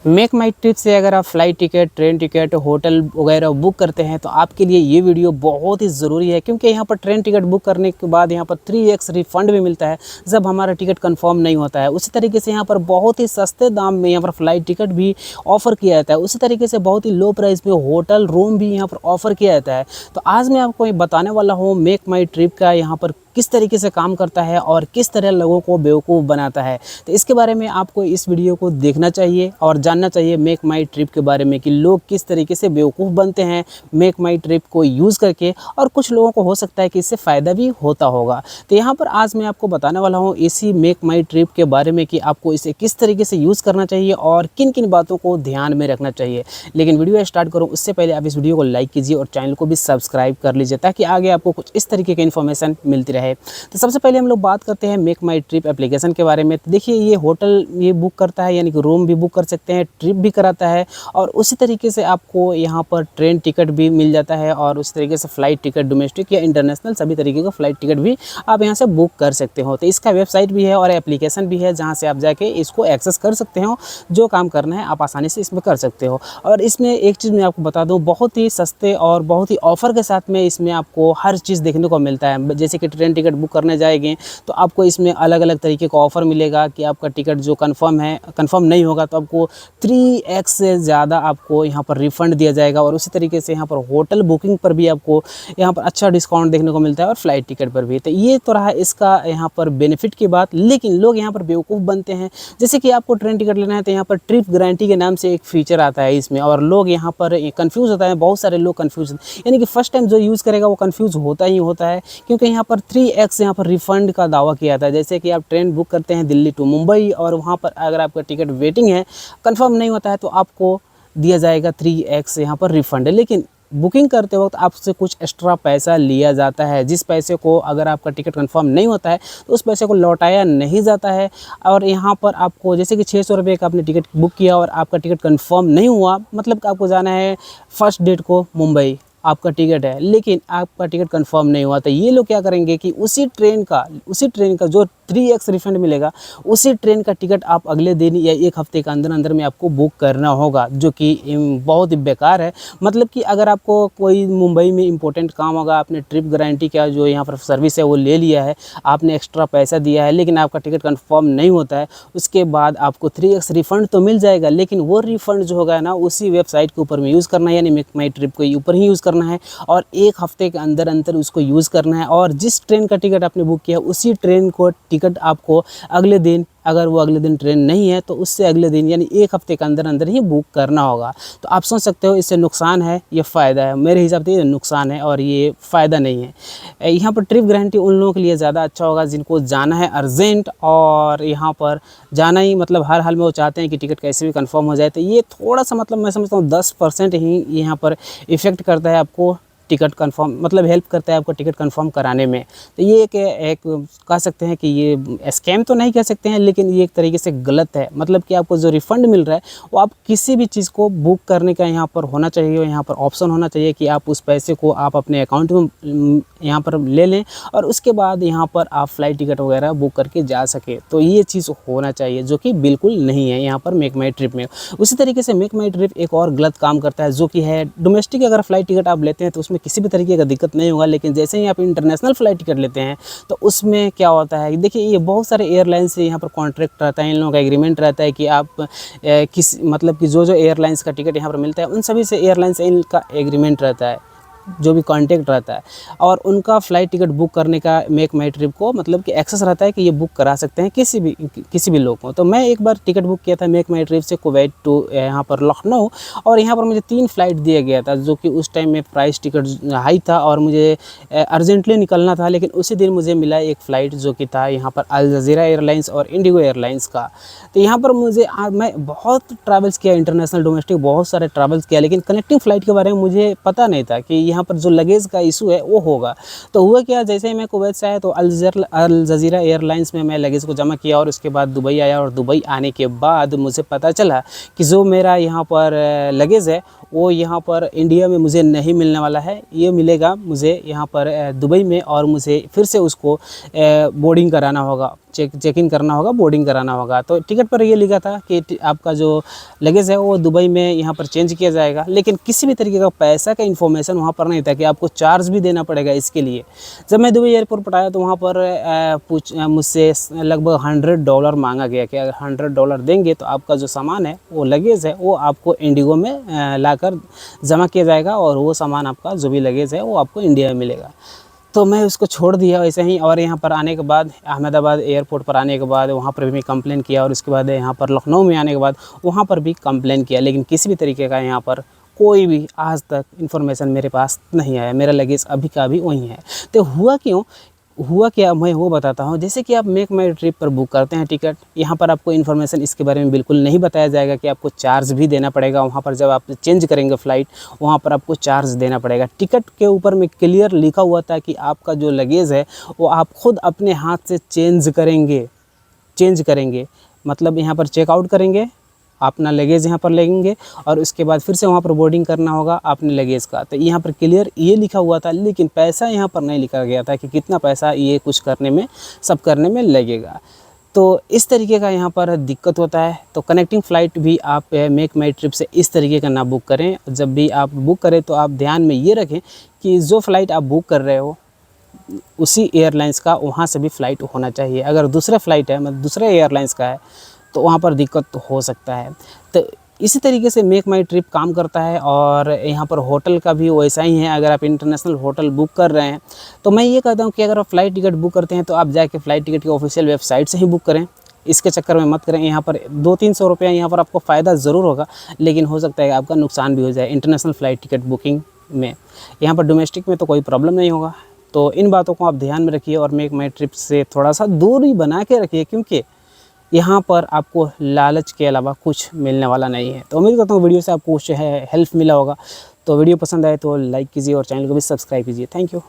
Make माई trip से अगर आप flight ticket, train ticket, hotel वगैरह बुक करते हैं तो आपके लिए ये वीडियो बहुत ही ज़रूरी है, क्योंकि यहाँ पर ट्रेन टिकट बुक करने के बाद यहाँ पर 3x रिफ़ंड भी मिलता है जब हमारा टिकट कंफर्म नहीं होता है। उसी तरीके से यहाँ पर बहुत ही सस्ते दाम में यहाँ पर फ़्लाइट टिकट भी ऑफ़र किया जाता है। उसी तरीके से बहुत ही लो प्राइस में होटल रूम भी यहाँ पर ऑफ़र किया जाता है। तो आज मैं आपको ये बताने वाला हूँ मेक माई ट्रिप का यहाँ पर किस तरीके से काम करता है और किस तरह लोगों को बेवकूफ़ बनाता है। तो इसके बारे में आपको इस वीडियो को देखना चाहिए और जानना चाहिए मेक माई ट्रिप के बारे में कि लोग किस तरीके से बेवकूफ़ बनते हैं मेक माई ट्रिप को यूज़ करके, और कुछ लोगों को हो सकता है कि इससे फ़ायदा भी होता होगा। तो यहाँ पर आज मैं आपको बताने वाला हूँ इसी मेक माई ट्रिप के बारे में कि आपको इसे किस तरीके से यूज़ करना चाहिए और किन किन बातों को ध्यान में रखना चाहिए। लेकिन वीडियो स्टार्ट करूँ उससे पहले आप इस वीडियो को लाइक कीजिए और चैनल को भी सब्सक्राइब कर लीजिए ताकि आगे आपको कुछ इस तरीके की इन्फॉर्मेशन मिलती रहे। तो सबसे पहले हम लोग बात करते हैं मेक माई ट्रिप एप्लीकेशन के बारे में। तो देखिए, ये होटल ये बुक करता है, यानी कि रूम भी बुक कर सकते हैं, ट्रिप भी कराता है, और उसी तरीके से आपको यहाँ पर ट्रेन टिकट भी मिल जाता है, और उस तरीके से फ़्लाइट टिकट डोमेस्टिक या इंटरनेशनल सभी तरीके का फ़्लाइट टिकट भी आप यहाँ से बुक कर सकते हो। तो इसका वेबसाइट भी है और एप्लीकेशन भी है जहाँ से आप जाके इसको एक्सेस कर सकते हो। जो काम करना है आप आसानी से इसमें कर सकते हो। और इसमें एक चीज़ मैं आपको बता दूँ, बहुत ही सस्ते और बहुत ही ऑफ़र के साथ में इसमें आपको हर चीज़ देखने को मिलता है। जैसे कि ट्रेन टिकट बुक करने जाएंगे तो आपको इसमें अलग अलग तरीके का ऑफ़र मिलेगा कि आपका टिकट जो कंफर्म नहीं होगा तो आपको 3x से ज़्यादा आपको यहाँ पर रिफ़ंड दिया जाएगा। और उसी तरीके से यहाँ पर होटल बुकिंग पर भी आपको यहाँ पर अच्छा डिस्काउंट देखने को मिलता है और फ़्लाइट टिकट पर भी। तो ये तो रहा इसका यहाँ पर बेनिफिट की बात। लेकिन लोग यहाँ पर बेवकूफ़ बनते हैं। जैसे कि आपको ट्रेन टिकट लेना है तो यहाँ पर ट्रिप गारंटी के नाम से एक फ़ीचर आता है इसमें, और लोग यहाँ पर कन्फ्यूज़ होता है। बहुत सारे लोग कन्फ्यूज़, यानी कि फ़र्स्ट टाइम जो यूज़ करेगा वो कन्फ्यूज़ होता ही होता है, क्योंकि यहाँ पर 3x यहाँ पर रिफ़ंड का दावा किया था। जैसे कि आप ट्रेन बुक करते हैं दिल्ली टू मुंबई, और वहाँ पर अगर आपका टिकट वेटिंग है, कंफर्म नहीं होता है, तो आपको दिया जाएगा 3x यहाँ पर रिफ़ंड। लेकिन बुकिंग करते वक्त आपसे कुछ एक्स्ट्रा पैसा लिया जाता है, जिस पैसे को अगर आपका टिकट कंफर्म नहीं होता है तो उस पैसे को लौटाया नहीं जाता है। और यहाँ पर आपको जैसे कि 600 रुपये का आपने टिकट बुक किया और आपका टिकट कंफर्म नहीं हुआ, मतलब कि आपको जाना है फर्स्ट डेट को मुंबई, आपका टिकट है लेकिन आपका टिकट कंफर्म नहीं हुआ, तो ये लोग क्या करेंगे कि उसी ट्रेन का जो 3x रिफ़ंड मिलेगा, उसी ट्रेन का टिकट आप अगले दिन या एक हफ़्ते के अंदर अंदर में आपको बुक करना होगा, जो कि बहुत ही बेकार है। मतलब कि अगर आपको कोई मुंबई में इंपॉर्टेंट काम होगा, आपने ट्रिप गारंटी का जो यहाँ पर सर्विस है वो ले लिया है, आपने एक्स्ट्रा पैसा दिया है, लेकिन आपका टिकट कंफर्म नहीं होता है, उसके बाद आपको 3x रिफ़ंड तो मिल जाएगा, लेकिन वो रिफ़ंड जो होगा ना उसी वेबसाइट के ऊपर में यूज़ करना है, यानी मेक माई ट्रिप के ऊपर ही यूज़ करना है, और एक हफ़्ते के अंदर अंदर उसको यूज़ करना है। और जिस ट्रेन का टिकट आपने बुक किया उसी ट्रेन को टिकट आपको अगले दिन, अगर वो अगले दिन ट्रेन नहीं है तो उससे अगले दिन, यानी एक हफ़्ते के अंदर अंदर ही बुक करना होगा। तो आप सोच सकते हो इससे नुकसान है या फ़ायदा है। मेरे हिसाब से ये नुकसान है और ये फ़ायदा नहीं है। यहाँ पर ट्रिप गारंटी उन लोगों के लिए ज़्यादा अच्छा होगा जिनको जाना है अर्जेंट, और यहाँ पर जाना ही मतलब हर हाल में वो चाहते हैं कि टिकट कैसे भी कंफर्म हो जाए। तो ये थोड़ा सा मतलब मैं समझता हूँ 10% ही यहाँ पर इफ़ेक्ट करता है आपको टिकट कंफर्म, मतलब हेल्प करता है आपको टिकट कंफर्म कराने में। तो ये एक कह सकते हैं कि ये स्कैम तो नहीं कह सकते हैं, लेकिन ये एक तरीके से गलत है। मतलब कि आपको जो रिफ़ंड मिल रहा है वो आप किसी भी चीज़ को बुक करने का यहाँ पर होना चाहिए, यहाँ पर ऑप्शन होना चाहिए कि आप उस पैसे को आप अपने अकाउंट में यहाँ पर ले लें और उसके बाद यहाँ पर आप फ़्लाइट टिकट वगैरह बुक करके जा सके। तो ये चीज़ होना चाहिए, जो कि बिल्कुल नहीं है यहाँ पर मेक माई ट्रिप में। उसी तरीके से मेक माई ट्रिप एक और गलत काम करता है, जो कि है डोमेस्टिक। अगर फ़्लाइट टिकट आप लेते हैं तो उसमें किसी भी तरीके का दिक्कत नहीं होगा, लेकिन जैसे ही आप इंटरनेशनल फ़्लाइट टिकट लेते हैं तो उसमें क्या होता है, देखिए ये बहुत सारे एयरलाइन से यहाँ पर कॉन्ट्रैक्ट रहता है, इन लोगों का एग्रीमेंट रहता है कि आप मतलब कि जो एयरलाइंस का टिकट यहाँ पर मिलता है उन सभी से एयरलाइन से इनका एग्रीमेंट रहता है, जो भी कॉन्टैक्ट रहता है, और उनका फ़्लाइट टिकट बुक करने का मेक माई ट्रिप को मतलब कि एक्सेस रहता है कि ये बुक करा सकते हैं किसी भी लोग को। तो मैं एक बार टिकट बुक किया था मेक माई ट्रिप से कुवैत टू यहाँ पर लखनऊ, और यहाँ पर मुझे 3 फ़्लाइट दिया गया था, जो कि उस टाइम में प्राइस टिकट हाई था और मुझे अर्जेंटली निकलना था। लेकिन उसी दिन मुझे मिला एक फ़्लाइट जो कि था यहाँ पर अल जज़ीरा एयरलाइंस और इंडिगो एयरलाइंस का। तो यहाँ पर मैं बहुत ट्रैवल्स किया, इंटरनेशनल डोमेस्टिक बहुत सारे ट्रैवल्स किया, लेकिन कनेक्टिंग फ़्लाइट के बारे में मुझे पता नहीं था कि यहाँ पर जो लगेज का इशू है वो होगा। तो हुआ क्या, जैसे ही मैं कुवैत से आया तो अल जज़ीरा एयरलाइंस में मैं लगेज को जमा किया और उसके बाद दुबई आया। और दुबई आने के बाद मुझे पता चला कि जो मेरा यहाँ पर लगेज है वो यहाँ पर इंडिया में मुझे नहीं मिलने वाला है, ये मिलेगा मुझे यहाँ पर दुबई में। और मुझे फिर से उसको बोर्डिंग कराना होगा, चेक इन करना होगा, बोर्डिंग कराना होगा। तो टिकट पर ये लिखा था कि आपका जो लगेज है वो दुबई में यहाँ पर चेंज किया जाएगा, लेकिन किसी भी तरीके का पैसा का इन्फॉर्मेशन वहाँ पर नहीं था कि आपको चार्ज भी देना पड़ेगा इसके लिए। जब मैं दुबई एयरपोर्ट पर आया तो वहाँ पर मुझसे लगभग $100 मांगा गया कि अगर $100 देंगे तो आपका जो सामान है वो लगेज है वो आपको इंडिगो में लाकर जमा किया जाएगा और वो सामान आपका जो भी लगेज है वो आपको इंडिया में मिलेगा। तो मैं उसको छोड़ दिया वैसे ही। और यहाँ पर आने के बाद अहमदाबाद एयरपोर्ट पर आने के बाद वहाँ पर भी कंप्लेन किया और उसके बाद यहाँ पर लखनऊ में आने के बाद वहाँ पर भी कंप्लेन किया, लेकिन किसी भी तरीके का यहाँ पर कोई भी आज तक इन्फॉर्मेशन मेरे पास नहीं आया। मेरा लगेज अभी का अभी वहीं है। तो हुआ क्या मैं वो बताता हूँ। जैसे कि आप मेक माई ट्रिप पर बुक करते हैं टिकट, यहाँ पर आपको इन्फॉर्मेशन इसके बारे में बिल्कुल नहीं बताया जाएगा कि आपको चार्ज भी देना पड़ेगा। वहाँ पर जब आप चेंज करेंगे फ़्लाइट वहाँ पर आपको चार्ज देना पड़ेगा। टिकट के ऊपर में क्लियर लिखा हुआ था कि आपका जो लगेज है वो आप खुद अपने हाथ से चेंज करेंगे, मतलब यहाँ पर चेकआउट करेंगे, अपना लगेज यहाँ पर लेंगे और उसके बाद फिर से वहाँ पर बोर्डिंग करना होगा अपने लगेज का। तो यहाँ पर क्लियर ये लिखा हुआ था, लेकिन पैसा यहाँ पर नहीं लिखा गया था कि कितना पैसा ये कुछ करने में सब करने में लगेगा। तो इस तरीके का यहाँ पर दिक्कत होता है। तो कनेक्टिंग फ़्लाइट भी आप मेक माई ट्रिप से इस तरीके का ना बुक करें। जब भी आप बुक करें तो आप ध्यान में ये रखें कि जो फ़्लाइट आप बुक कर रहे हो उसी एयरलाइंस का वहाँ से भी फ़्लाइट होना चाहिए। अगर दूसरा फ़्लाइट है मतलब दूसरे एयरलाइंस का है तो वहाँ पर दिक्कत तो हो सकता है। तो इसी तरीके से मेक माई ट्रिप काम करता है। और यहाँ पर होटल का भी वैसा ही है। अगर आप इंटरनेशनल होटल बुक कर रहे हैं तो मैं ये कहता हूँ कि अगर आप फ़्लाइट टिकट बुक करते हैं तो आप जाके फ़्लाइट टिकट की ऑफिशियल वेबसाइट से ही बुक करें, इसके चक्कर में मत करें। यहाँ पर 200-300 रुपये यहाँ पर आपको फ़ायदा ज़रूर होगा, लेकिन हो सकता है आपका नुकसान भी हो जाए इंटरनेशनल फ़्लाइट टिकट बुकिंग में। यहाँ पर डोमेस्टिक में तो कोई प्रॉब्लम नहीं होगा। तो इन बातों को आप ध्यान में रखिए और मेक माई ट्रिप से थोड़ा सा दूरी बना के रखिए, क्योंकि यहाँ पर आपको लालच के अलावा कुछ मिलने वाला नहीं है। तो उम्मीद करता हूँ वीडियो से आपको कुछ हेल्प मिला होगा। तो वीडियो पसंद आए तो लाइक कीजिए और चैनल को भी सब्सक्राइब कीजिए। Thank you.